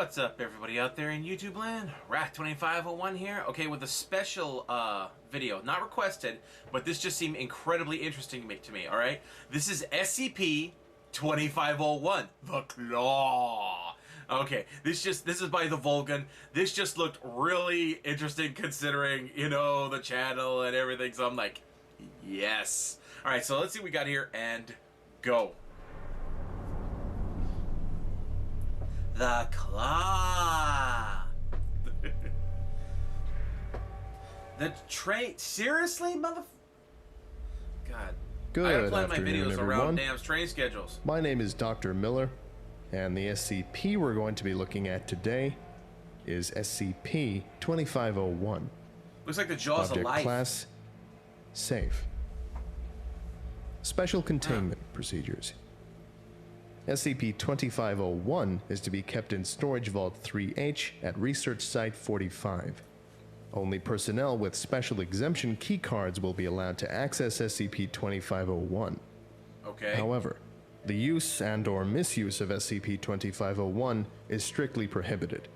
What's up, everybody out there in YouTube land? Wrath2501 here. Okay, with a special video, not requested, but this just seemed incredibly interesting to me. All right, this is SCP-2501, the Claw. Okay, this is by the Vulcan. This just looked really interesting considering, you know, the channel and everything. So I'm like, yes. All right, so let's see what we got here and go. The Claw. The train. Seriously, mother. God. Good I gotta plan my afternoon, videos everyone. around damn train schedules. My name is Dr. Miller, and the SCP we're going to be looking at today is SCP-2501. Looks like the jaws of Object life. class: safe. Special containment procedures. SCP-2501 is to be kept in Storage Vault 3H at Research Site 45. Only personnel with special exemption keycards will be allowed to access SCP-2501. Okay. However, the use and/or misuse of SCP-2501 is strictly prohibited,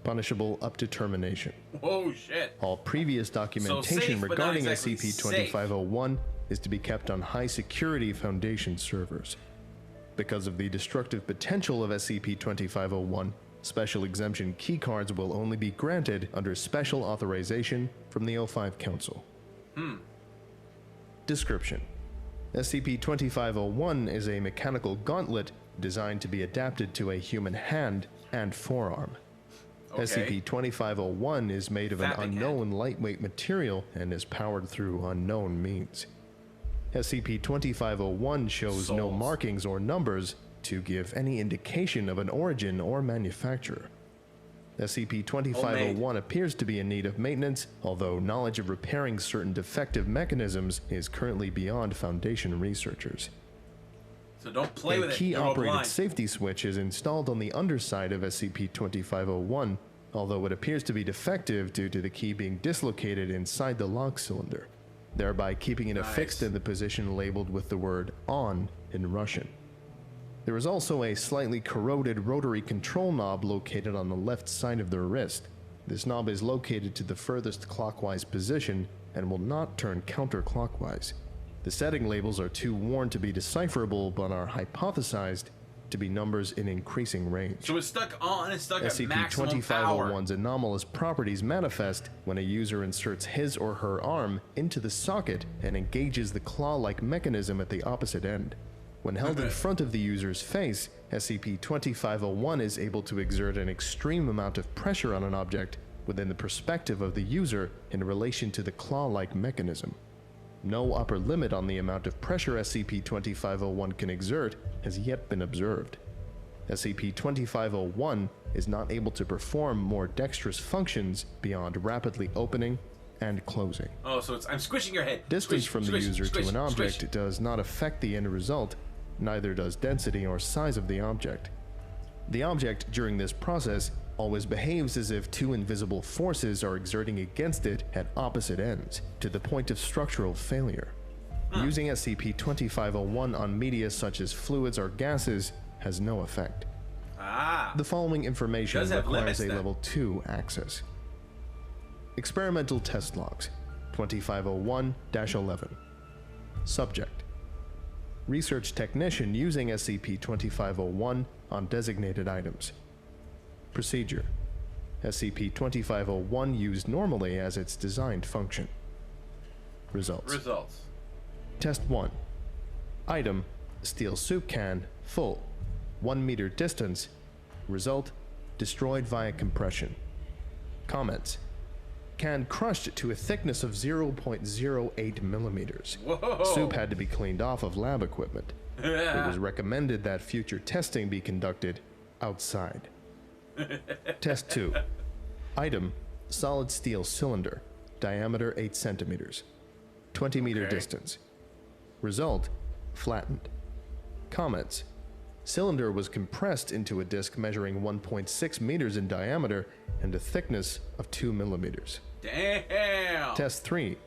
punishable up to termination. Oh shit. All previous documentation safe, but not regarding exactly SCP-2501 is to be kept on high-security Foundation servers. Because of the destructive potential of SCP-2501, special exemption keycards will only be granted under special authorization from the O5 Council. Description: SCP-2501 is a mechanical gauntlet designed to be adapted to a human hand and forearm. Okay. SCP-2501 is made of an Fat big unknown lightweight material and is powered through unknown means. SCP-2501 shows no Souls. markings or numbers to give any indication of an origin or manufacturer. SCP-2501 appears to be in need of maintenance, although knowledge of repairing certain defective mechanisms is currently beyond Foundation researchers. So don't play with A it. key You're all operated blind. safety switch is installed on the underside of SCP-2501, although it appears to be defective due to the key being dislocated inside the lock cylinder, thereby keeping it affixed in the position labeled with the word "on" in Russian. There is also a slightly corroded rotary control knob located on the left side of the wrist. This knob is located to the furthest clockwise position and will not turn counterclockwise. The setting labels are too worn to be decipherable but are hypothesized to be numbers in increasing range. So it's stuck on. It's stuck at maximum power. SCP-2501's anomalous properties manifest when a user inserts his or her arm into the socket and engages the claw-like mechanism at the opposite end. When held in front of the user's face, SCP-2501 is able to exert an extreme amount of pressure on an object within the perspective of the user in relation to the claw-like mechanism. No upper limit on the amount of pressure SCP-2501 can exert has yet been observed. SCP-2501 is not able to perform more dexterous functions beyond rapidly opening and closing. Oh, so it's I'm squishing your head. Distance Squish, from the squish, user squish, to an object squish. does not affect the end result, neither does density or size of the object. The object, during this process, always behaves as if two invisible forces are exerting against it at opposite ends, to the point of structural failure. Using SCP-2501 on media such as fluids or gases has no effect. Ah. The following information Does have limits, requires a then. Level 2 access. Experimental Test Logs 2501-11. Subject: Research Technician using SCP-2501 on designated items. Procedure: SCP-2501 used normally as its designed function. Results: Results. Test 1. Item: steel soup can, full, 1 meter distance. Result: destroyed via compression. Comments: can crushed to a thickness of 0.08 millimeters. Whoa. Soup had to be cleaned off of lab equipment. It was recommended that future testing be conducted outside. Test 2. Item: solid steel cylinder, diameter 8 centimeters, 20 meter Okay. distance. Result: flattened. Comments: cylinder was compressed into a disc measuring 1.6 meters in diameter and a thickness of 2 millimeters. Damn. Test 3.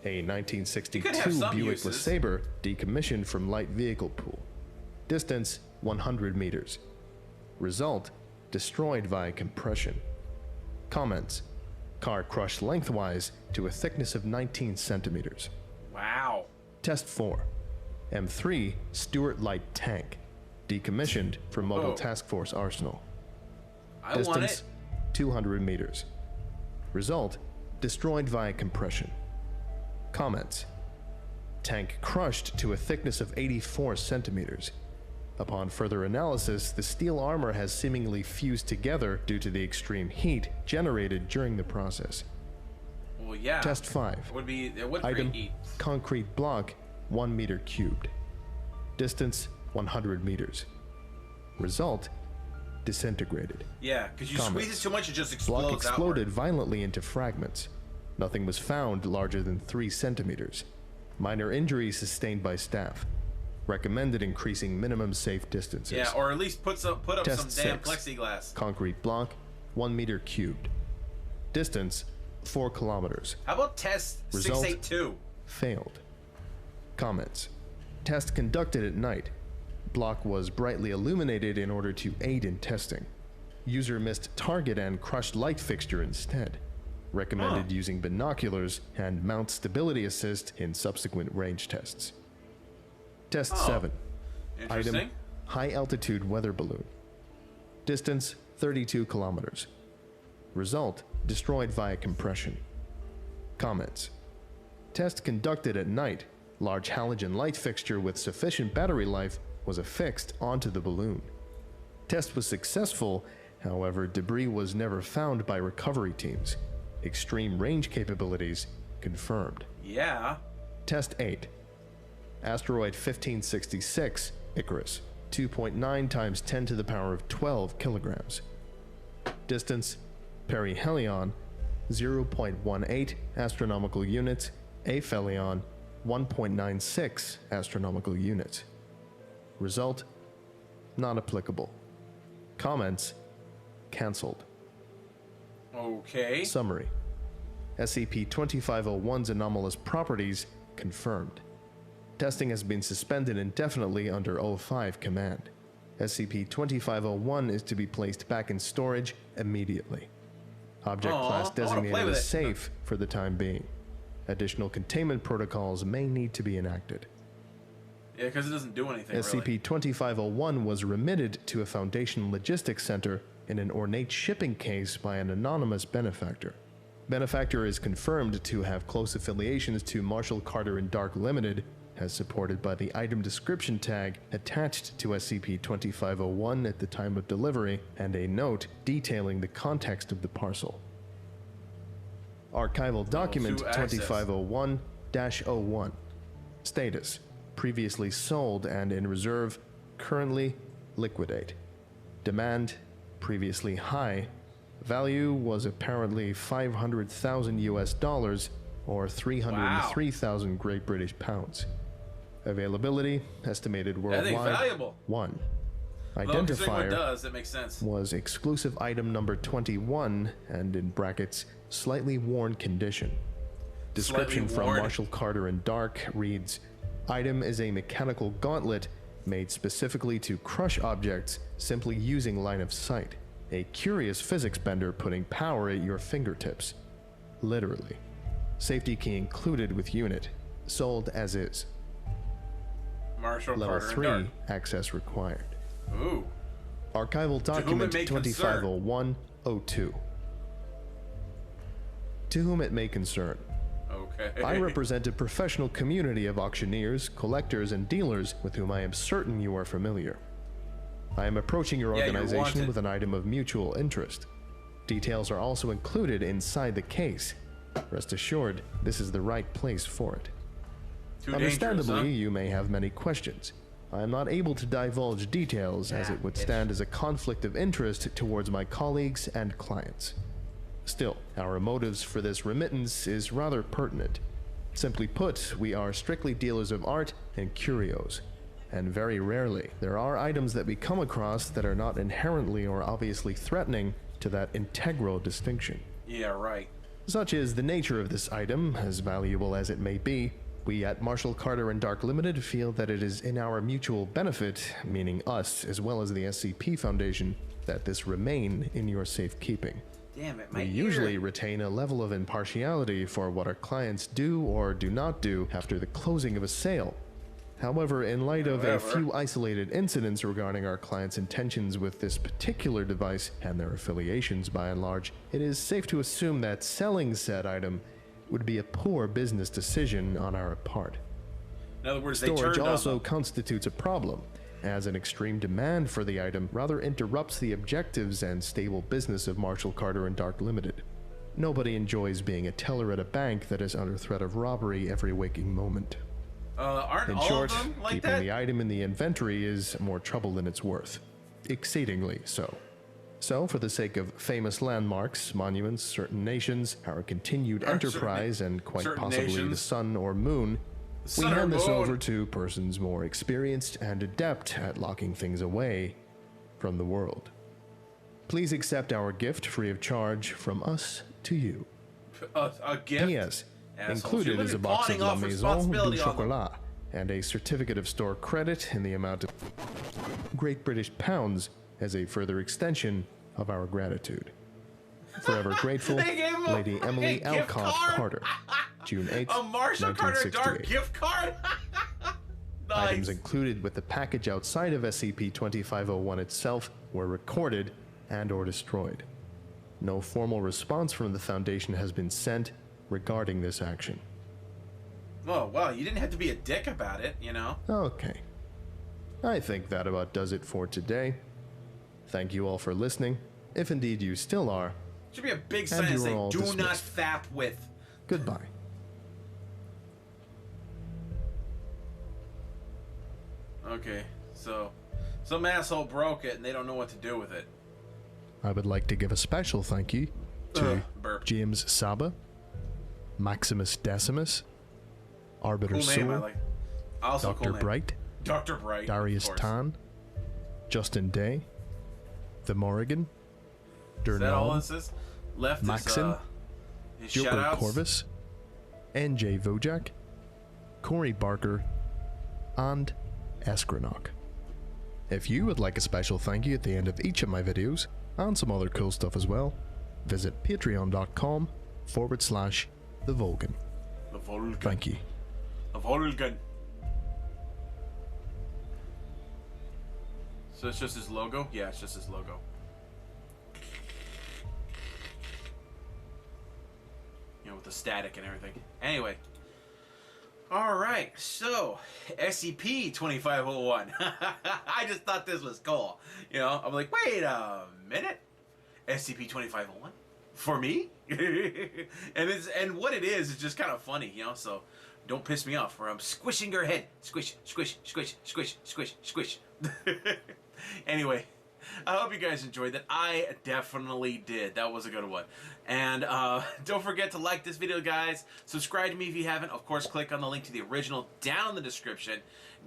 A You could have 1962 some Buick uses. LeSabre decommissioned from light vehicle pool. Distance: 100 meters. Result: destroyed via compression. Comments: car crushed lengthwise to a thickness of 19 centimeters. Wow. Test 4. M3 Stuart Light Tank, decommissioned from Mobile Whoa. Task Force Arsenal. I want Distance, it. 200 meters. Result, destroyed via compression. Comments: tank crushed to a thickness of 84 centimeters. Upon further analysis, the steel armor has seemingly fused together due to the extreme heat generated during the process. Well, yeah. Test 5. It would Item, preheat. concrete block, 1 meter cubed. Distance, 100 meters. Result, disintegrated. Yeah, because you Comments. squeeze it too much, it just Block explodes exploded outward. violently into fragments. Nothing was found larger than 3 centimeters. Minor injuries sustained by staff. Recommended increasing minimum safe distances. Yeah, or at least put up Test some damn 6. plexiglass. Concrete block, 1 meter cubed. Distance, 4 kilometers. How about test Result. 682? Failed. Comments: test conducted at night. Block was brightly illuminated in order to aid in testing. User missed target and crushed light fixture instead. Recommended using binoculars and mount stability assist in subsequent range tests. Test 7. Interesting. Item, high altitude weather balloon. Distance, 32 kilometers. Result, destroyed via compression. Comments: test conducted at night. Large halogen light fixture with sufficient battery life was affixed onto the balloon. Test was successful, however, debris was never found by recovery teams. Extreme range capabilities confirmed. Yeah. Test 8. Asteroid 1566, Icarus, 2.9 times 10 to the power of 12 kilograms. Distance, perihelion, 0.18 astronomical units, aphelion, 1.96 astronomical units. Result, not applicable. Comments, cancelled. Okay. Summary: SCP-2501's anomalous properties confirmed. Testing has been suspended indefinitely under O5 command. SCP-2501 is to be placed back in storage immediately. Object Aw, class I wanna play designated with as it. safe for the time being. Additional containment protocols may need to be enacted. Yeah, because it doesn't do anything really. SCP-2501 was remitted to a Foundation Logistics Center in an ornate shipping case by an anonymous benefactor. Benefactor is confirmed to have close affiliations to Marshall Carter and Dark Limited, as supported by the item description tag attached to SCP-2501 at the time of delivery and a note detailing the context of the parcel. Archival document to access. 2501-01. Status: previously sold and in reserve, currently liquidate. Demand: previously high. Value was apparently 500,000 US dollars or 303,000 Great British pounds. Availability estimated That worldwide. thing's valuable. 1. Well, considering what it Identifier does, that makes sense. was exclusive item number 21 and in brackets slightly worn condition. Description Slightly from worn. Marshall Carter and Dark reads: item is a mechanical gauntlet made specifically to crush objects simply using line of sight. A curious physics bender putting power at your fingertips. Literally. Safety key included with unit. Sold as is. Marshall Level Carter 3 and access required. Dark. Ooh. Archival document may concern. 2501-02. To whom it may concern. Okay. I represent a professional community of auctioneers, collectors, and dealers with whom I am certain you are familiar. I am approaching your Yeah, you're organization wanted. with an item of mutual interest. Details are also included inside the case. Rest assured, this is the right place for it. Too Understandably, dangerous, you may have many questions. I am not able to divulge details as Yeah, it would bitch. stand as a conflict of interest towards my colleagues and clients. Still, our motives for this remittance is rather pertinent. Simply put, we are strictly dealers of art and curios, and very rarely there are items that we come across that are not inherently or obviously threatening to that integral distinction. huh? Yeah, right. Such is the nature of this item, as valuable as it may be. We at Marshall Carter and Dark Limited feel that it is in our mutual benefit, meaning us as well as the SCP Foundation, that this remain in your safekeeping. Damn it, my We ear. usually retain a level of impartiality for what our clients do or do not do after the closing of a sale. However, in light of a few isolated incidents regarding our clients' intentions with this particular device and their affiliations by and large, it is safe to assume that selling said item would be a poor business decision on our part. In other words, they Storage turned on also them. constitutes a problem, as an extreme demand for the item rather interrupts the objectives and stable business of Marshall Carter and Dark Limited. Nobody enjoys being a teller at a bank that is under threat of robbery every waking moment. Aren't In all short, of them like keeping that? the item in the inventory is more trouble than it's worth. Exceedingly so. So, for the sake of famous landmarks, monuments, certain nations, our continued enterprise, and quite certain possibly the nations. sun or moon, we Sun or hand this moon. over to persons more experienced and adept at locking things away from the world. Please accept our gift free of charge from us to you. A gift? P.S. Assholes. Included You're is a literally box of pawning La off Maison du responsibility on them. Chocolat and a certificate of store credit in the amount of Great British pounds as a further extension of our gratitude. Forever grateful, They gave him a Lady Emily fucking gift Alcott card? Carter, June 8th, A Marshall Carter Dark 1968. gift card? Items Nice. included with the package outside of SCP-2501 itself were recorded and or destroyed. No formal response from the Foundation has been sent regarding this action. Oh, well, you didn't have to be a dick about it, you know? Okay. I think that about does it for today. Thank you all for listening, if indeed you still are. Should be a big And sign you are saying, all do not dismissed. fap with. Goodbye. Okay, so some asshole broke it and they don't know what to do with it. I would like to give a special thank you to Burp. James Saba, Maximus Decimus, Arbiter Cool name, I Soul, like. Also Dr. cool name. Bright, Dr. Bright. Darius of course. Tan, Justin Day, The Morrigan, Is that all Dernal, this is? Left Maxon, is, his Gilbert shoutouts. Corvus, N.J. Vojak, Corey Barker, and Eskranock. If you would like a special thank you at the end of each of my videos, and some other cool stuff as well, visit patreon.com/The Vulcan. The Vulcan. Thank you. The Vulcan. So it's just his logo? Yeah, it's just his logo. You know, with the static and everything. Anyway. Alright, so SCP-2501. I just thought this was cool. You know, I'm like, wait a minute. SCP-2501? For me? and what it is just kind of funny, you know, so don't piss me off where I'm squishing your head. Squish, squish, squish, squish, squish, squish. Anyway, I hope you guys enjoyed that. I definitely did. That was a good one. And don't forget to like this video, guys. Subscribe to me if you haven't. Of course, click on the link to the original down in the description.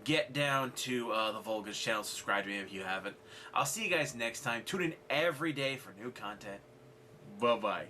Get down to the Vulcan's channel. Subscribe to me if you haven't. I'll see you guys next time. Tune in every day for new content. Bye-bye.